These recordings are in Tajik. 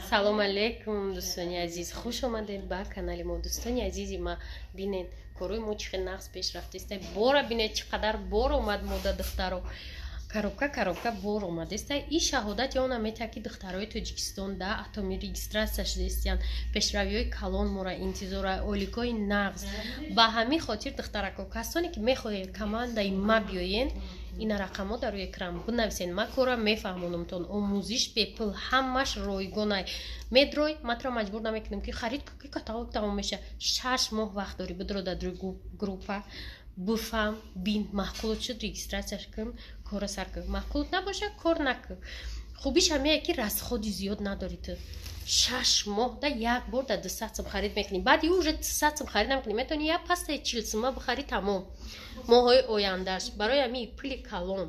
салом алейкум дӯстони азиз, хуш омадед ба канали мо. Дӯстони азизи ма, бинед корои мо чӣ хел нағз пеш рафтаистай. Бора бинед чӣ қадар бор омад мода духтаро. Коробка бор омадистай. И шаҳодат ёна метавад ки духтарои Тоҷикистон да атоми регистрация шудаистанд. Пешравиҳои калон мора интизора, оликои нағз. Ба ҳамин хотир духтарако касоне ки мехоҳед командаи ма биёен, ина рақамҳо дар рӯи экран бинависед. Ма кора мефаҳмонамтон. Омӯзиш бепул, ҳамаш ройгонай. Медрой матро маҷбур намекунем ки харид ки каталог тамом меша. 6 моҳ вақт дори бидро дар рӯи группа буфам бин маҳқулот шуд регистрация кун, кора сар кун. Маҳқулот набоша, кор накун. Хубиш ҳамея ки расходи зиёд надори ту. 6 моҳ да як бор да 200 сум харид мекунӣ. Баъди уже 200 сум харид намкунӣ. Метавонӣ як пастаи 40 сума бихарӣ тамом. Моҳҳои ояндаш барои ҳамин пули калон,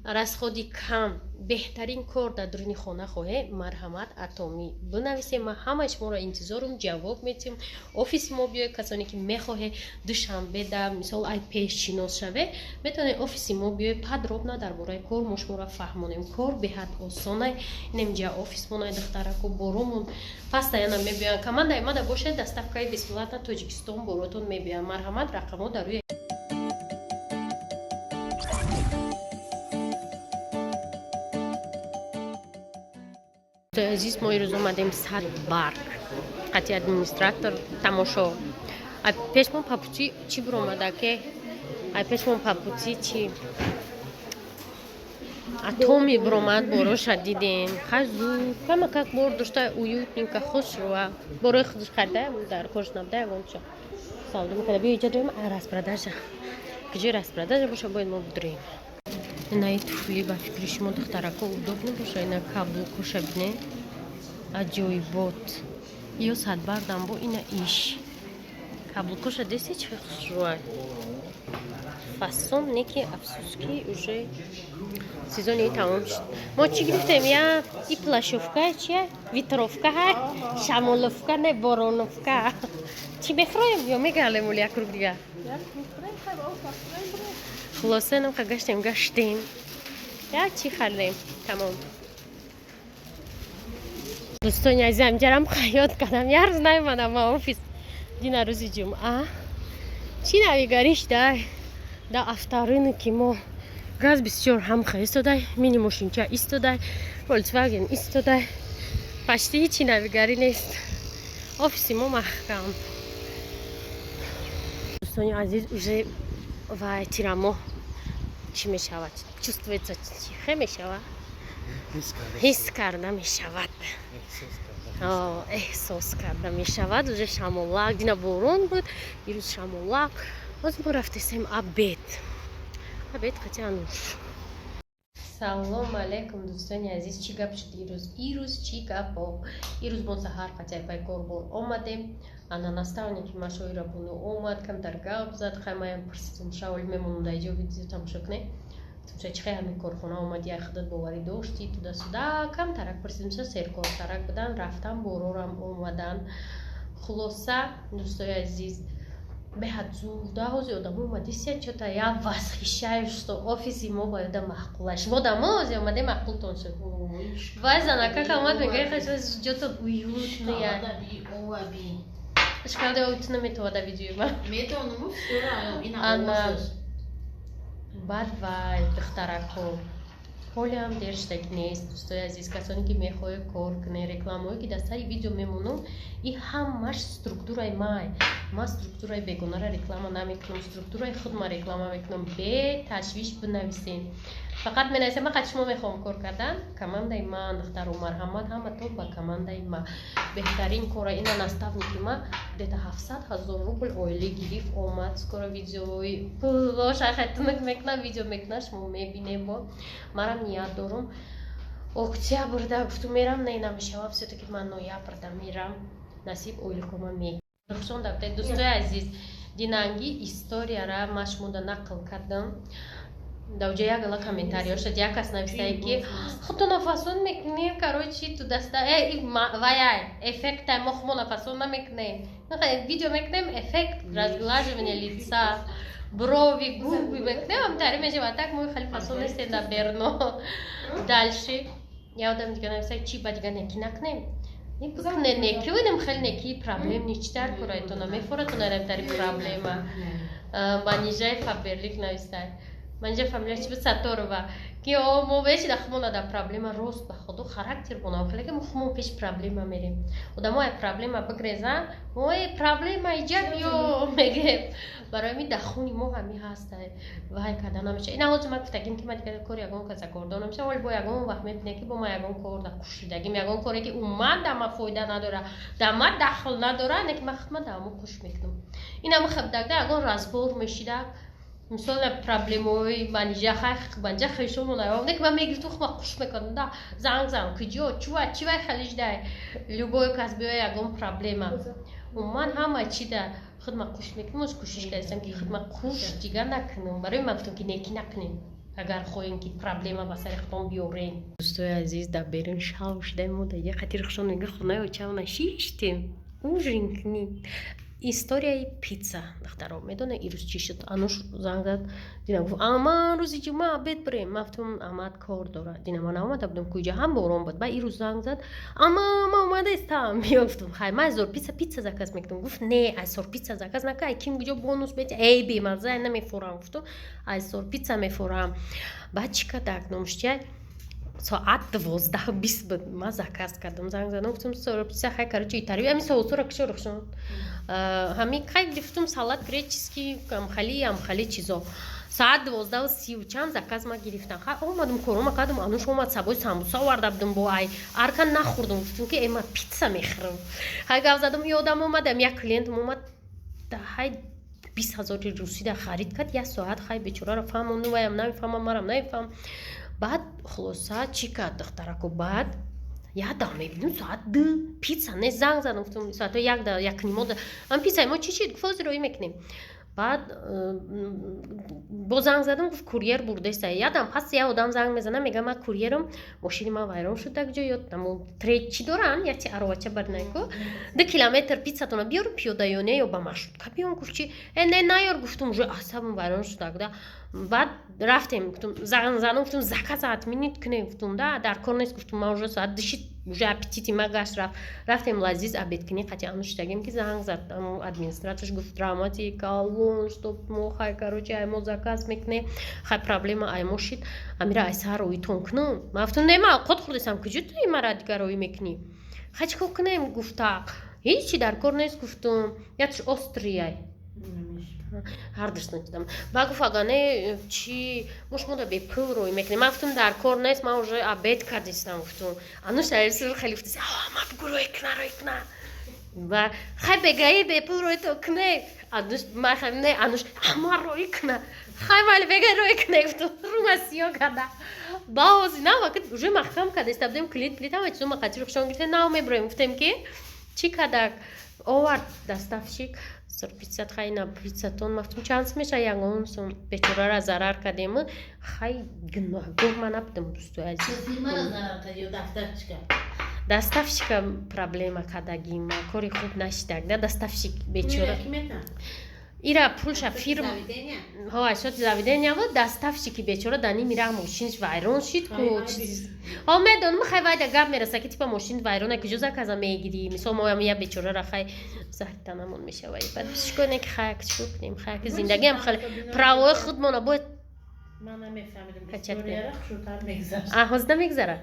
расходи кам, беҳтарин кор дар дуруни хона хоҳе, марҳамат атоми бинависед. Ма ҳамаи шуморо интизорум, ҷавоб метим. Офиси мо биёед. Касоне ки мехоҳе душанбе да мисол ай пешшинос шаве, метавонед офиси мо биёед. Подробно дар бораи кор мо шуморо фаҳмонем. Кор беҳад осонай. Инамҷа офис монай духтарако боромон постоянно мебиёян. Командаи ма да бошед, доставкаи бесплатна Тоҷикистон боротон мебиёян. Марҳамат, рақамҳо дар рӯи азиз. Мо ирӯз омадем сар барг қати администратор тамошо. Ай пешмон папучи чӣ биромадаке? Ай пешмон папучи чӣ атоми биромад бороша дидем. хазу кама как бор дошта уютненько хушруа. Борои худш харда дар кошнабда ягонча. Савдо мекарда биё иҷа дорем распродажа. Киҷои распродажа боша бояд мо бидурем. Инаи туфли ба фикри шумо духтарако удобно боша. Ина каблукоша бине аҷоибот. Ё садбардам бо ина иш. Каблукоша дести чӣ хушруа. Фасон неки афсуски уже сезони тамом шуд. Мо чӣ гирифтем? Я и плашовка, чия? Ветровка, шамоловка, не бороновка. Чӣ мехроем ё мегалем оли як рух дига? Хулоса намка гаштем. Як чӣ хардем? Тамом. Дӯстони азизам, ҷарам хаёт кардам. Як рӯз наомадам ба офис. Дина рӯзи ҷумъа. Чӣ навигариш дай? Да авторынки мо газ бисёр ҳамха истодай, мини мошинча истодай, Volkswagen истодай. Почти ҳичи навигарӣ нест. Офиси мо маҳкам. Дӯстони азиз, уже вай тирамо чӣ мешавад? Чувствуется чихе мешавад? ҳис карда мешавад. Эҳсос карда мешавад. Уже шамолак, дина борон буд, ирӯз шамолак. Боз мо рафтесем обед. Обед хотя нуш. Салом алейкум дӯстони азиз. Чӣ гап шуд ирӯз чӣ гапо? Ирӯз бо саҳар қатъи пай корбон омадем. Ана наставники машоира буну омад, камтар гап зад. Хаймаям пурсидум шавол мемонам дар иҷо видео тамошо кунем. Гуфтам чӣ ҳамин корхона омадӣ, як худат боварӣ дошти туда-суда. Камтарак пурсидум серкортарак будан, рафтан борорам омадан. Хулоса дӯстони азиз, беҳад зуд даҳози одамо омади се чота я восхищаю, что офиси мо бояда маҳқулаш. Мо да мозе омаде маҳқултон шуд. Вай занака камад мегӯяд ҷотон уютная. Шкалда уюту наметавада видеои ма. Метавонам ана баъд вай духтарако ҳолиам дештак нест. Дӯстони азиз, касоне ки мехоҳед кор кунед, рекламаҳое ки дар сари видео мемонам, и ҳамаш структураи май. Ма структураи бегонаро реклама намекунам, структураи худма реклама мекунам. Бе ташвиш бинависед. Фақат менависем фақат шумо мехоҳам кор кардан. Командаи ма духтаро марҳамат ҳаматон ба командаи ма. Беҳтарин кора ина наставники ма где-то 700,000 рубл оила гирифт омад. Скоро видеои пулоша хатунак мекунам, видео мекунам, шумо мебинем. Бо марам ният дорум октябрда гуфтум мерам, не намешавам, все-таки ман ноябрда мерам. Насиб оилакома мегирам. Рухшон дабте дӯстои азиз, динанги историяра ма шумода нақл кардам. Давҷа як ала комментарий шуд. Як кас нависае ки худто нафасон мекунем, короче ту даста ваяй эффекта мо хумо нафасон намекунем. Видео мекунем, эффект разглаживания лица, брови, губы мекунем, ам тари мешавад. Так мо хали фасон нестем да берно. Дальше یادم دیگه نمیشه چی با دیگه نکی نکنیم این بکنه نکی ویدم خیلی نکی پرابلم نیچتر کرای تو نمیفوره تو نرمتری پرابلم منیجای فابرلیک نویسته منیجای فابرلیک چی بساتور با که ما بهش دخمون دا پرابلم روست به خودو خاراکتر بنا خیلی که مخمون پیش پرابلم میریم و دا ما پرابلم بگریزن ما پرابلم ایجاد یو میگه برای می دخونی ما همی هسته وای کدا نمیشه این اول ما گفتیم که ما دیگه کاری یگون کسا کردن نمیشه ولی با یگون وقت میبینه که با ما یگون کار دا کشیدگیم یگون کاری که اومد دما فایده نداره دما دخل نداره نه که ما خدمت دامو کش میکنم اینا ما خب دیگه یگون رازبور میشیده مثلا پرابلمای منیجه خیلی بنجه خیشون رو نه که من میگم تو خب خوش میکنم دا زنگ کجا چی وای خلیج ده لوبوی کسبی یگون پرابلمه و من همه چی ده خدمت خوش میکنم از کوشش کردم که خدمت خوش دیگر نکنم برای من گفتم که نکی نکنیم اگر خواهیم که پرابلم با سر خودم بیاریم دوستای عزیز در برین شاوش دمو یه خاطر خشون میگه خونه و چاونه شیشتیم اونجینکنی історияи питса духтаро медона ирӯз чӣ шуд ануш занг зад динам гуфт аман рӯзи ҷумъа обед бирем ман гуфтам амад кор дорад динам ман наомада будам куҷа ҳам борон буд ба ирӯз занг зад ама ман омадаистам биё гуфтам хай ман азор питса заказ мекунам гуфт не азор питса заказ накун ай ким куҷо бонус беди эй бемаза намефурам гуфтам азор питса мефурам баъд чӣ кардак номушчай ساعت 12:20 بود ما زکاس کردم زنگ زدم گفتم سر پیتزا خیلی короче ایتالیایی همین соусора кушо рухшон همین خیلی گفتم سالاد греческий خیلی چیزا ساعت 12:30 و چند زکاس ما گرفتم خب اومدم کارم کردم انوش اومد سبوی ساموسا آورده بودم با ای ارکان نخوردم گفتم که اما پیتزا میخورم خیلی گفت زدم یادم اومدم یک کلینت اومد های 20,000 روسی ده خرید کرد یه ساعت خیلی بیچاره رو فهمم نمیفهمم نمیفهمم نمیفهمم بعد خلاصه چی کرد دخترکو بعد یادم میبینم ساعت 2 پیتزا نه زنگ زدم گفتم ساعت 1 نیمه من پیتزا ما چی فوز روی میکنیم بعد با زنگ زدم گفت کوریر برده است یادم پس یه آدم زنگ میزنه میگه من کوریرم ماشین ما ویران شد так جا یادم تریچی دارن یا چی اروچه برنایکو 2 کیلومتر پیتزا تون بیار پیاده‌یانه یا با ماشین کپیون گفت چی نه یار گفتم جو عصبم ویران شد так بعد رفتیم گفتم زنگ زدم گفتم زکات اتمینیت کنه گفتم در کار نیست گفتم ما уже ساعت دشید уже аппетити магаш رفتیم لذیذ обед کنی قطعا انوشتگیم که زنگ زدم ادمنستراتورش گفت دراماتیک алло что мохай короче ما заказ میکنه خیلی پرابلم ایمو شد امیر ایسا روی تونکنم من گفتم نه من خود خوردم کجا تو این مرا دیگه روی میکنی خیلی چیکار کنم گفت هیچی در کار نیست گفتم یادش استریای هر درست نمیدم با گفت اگه چی مش مونده به پول روی میکنیم من گفتم در کار نیست من уже обед کردم گفتم انوش سرسر خیلی گفت ما بگو روی کنه و خیلی بگایی به پول روی تو کنه انوش من خیلی نه انوش اما روی کنه خیلی ولی بگای روی کنه گفتم رو مسیح کرده باز نه وقت уже محکم کرده استبدیم کلید هم چون ما قطعی روشون گفته نه میبریم گفتم که چی کرده آورد دستافشیک سرپیتزا خیلی نه پیتزاتون مفتون چانس میشه یعنی سون بیچاره را ضرر کردیم خیلی گناه من نبودم دوستو عزیز دستافشیک پرابلم کردگیم کاری خوب نشد دستافشیک بیچاره ایرا پولش فیرم ها شد زاویدنیا و دستافشیکی بیچاره دانی میره ماشینش ویران شد کو چیز ها میدونم خیلی وقت گپ میرسه که تیپ ماشین ویرانه که جزء کازا میگیری مثلا ما یه بیچاره را خیلی زهرتنمون میشه و بعد پیش کنه که خیلی چیکار کنیم خیلی زندگی هم خیلی پراوی خودمون باید من نمیفهمیدم کوریره شوتر میگذره آهاز نمیگذره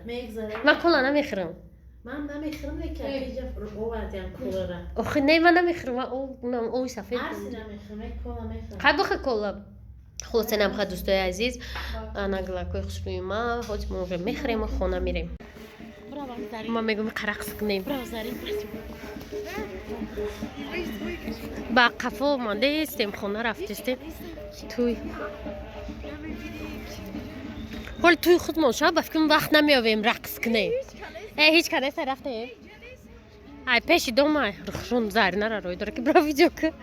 من کلا نمیخورم من نمیخورم لیکن اینجا اومدیم کوریره آخه نه من نمیخورم او سفید هرچی نمیخورم کلا میخورم خیلی بخیر کلا خلاصه نمیخواد دوستای عزیز نگلاکوی خوشبوی ما خود ما رو میخوریم و خونه میریم ما میگم قرقس کنیم با قفا مانده استیم خونه رفتیم توی حال توی خود ما شب بفکرم وقت نمیاویم رقص کنیم هیچ کنه سر رفته ای پیش دومای رخشون زاری نره روی داره که برا ویدیو که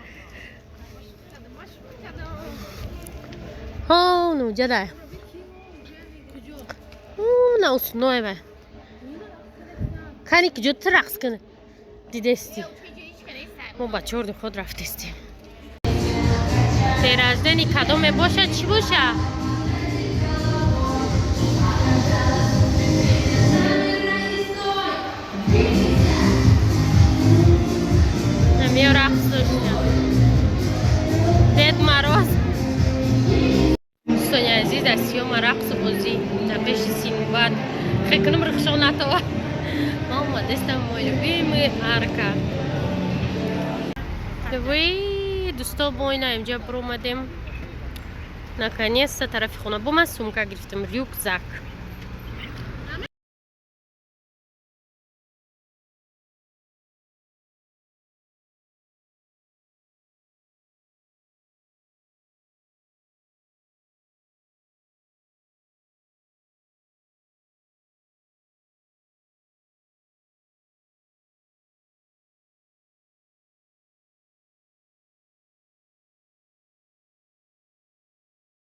ها نو جده نه اوست نوه بای کنی که جد رقص کنه دیده استی ما بچه هردیم خود رفته استیم تیرازدنی کدومه باشه چی باشه داشتم. دید مراز دوستان عزیز از سیام رقص و بازی در پیش سینوبت خیلی کنم رخشانت ها ماما دستم مایل بیم ارکا دوی دوستا با اینا اینجا برو اومدیم наконец-то طرف خونه با من سومکه گرفتم ریوکزاک